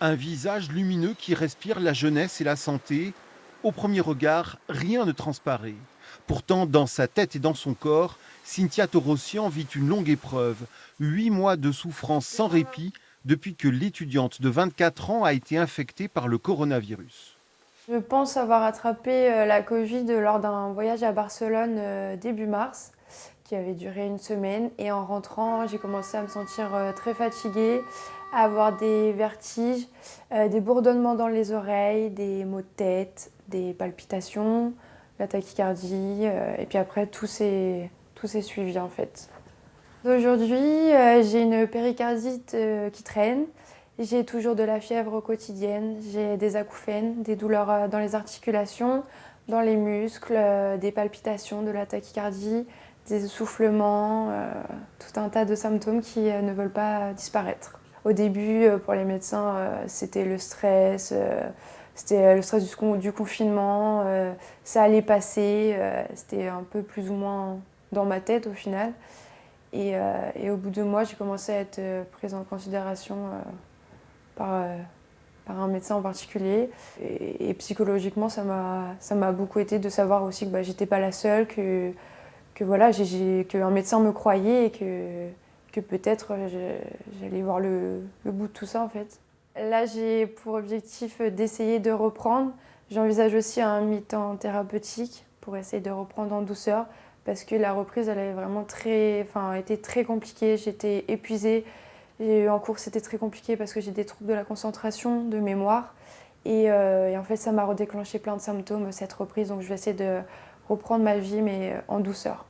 Un visage lumineux qui respire la jeunesse et la santé. Au premier regard, rien ne transparaît. Pourtant, dans sa tête et dans son corps, Cynthia Torossian vit une longue épreuve. 8 mois de souffrance sans répit depuis que l'étudiante de 24 ans a été infectée par le coronavirus. Je pense avoir attrapé la Covid lors d'un voyage à Barcelone début mars, qui avait duré une semaine. Et en rentrant, j'ai commencé à me sentir très fatiguée, à avoir des vertiges, des bourdonnements dans les oreilles, des maux de tête, des palpitations, la tachycardie. Et puis après, tout s'est suivi en fait. Aujourd'hui, j'ai une péricardite qui traîne. J'ai toujours de la fièvre quotidienne, j'ai des acouphènes, des douleurs dans les articulations, dans les muscles, des palpitations, de la tachycardie, des essoufflements, tout un tas de symptômes qui ne veulent pas disparaître. Au début, pour les médecins, c'était le stress, c'était le stress du confinement, ça allait passer, c'était un peu plus ou moins dans ma tête au final. Et au bout de mois, j'ai commencé à être prise en considération par, par un médecin en particulier. Et psychologiquement, ça m'a beaucoup aidé de savoir aussi que bah, j'étais pas la seule, que voilà, qu'un médecin me croyait et que peut-être j'allais voir le bout de tout ça en fait. Là, j'ai pour objectif d'essayer de reprendre. J'envisage aussi un mi-temps thérapeutique pour essayer de reprendre en douceur parce que la reprise, elle avait vraiment été très compliquée. J'étais épuisée. J'ai eu en cours, c'était très compliqué parce que j'ai des troubles de la concentration, de mémoire. Et en fait, ça m'a redéclenché plein de symptômes, cette reprise. Donc, je vais essayer de reprendre ma vie, mais en douceur.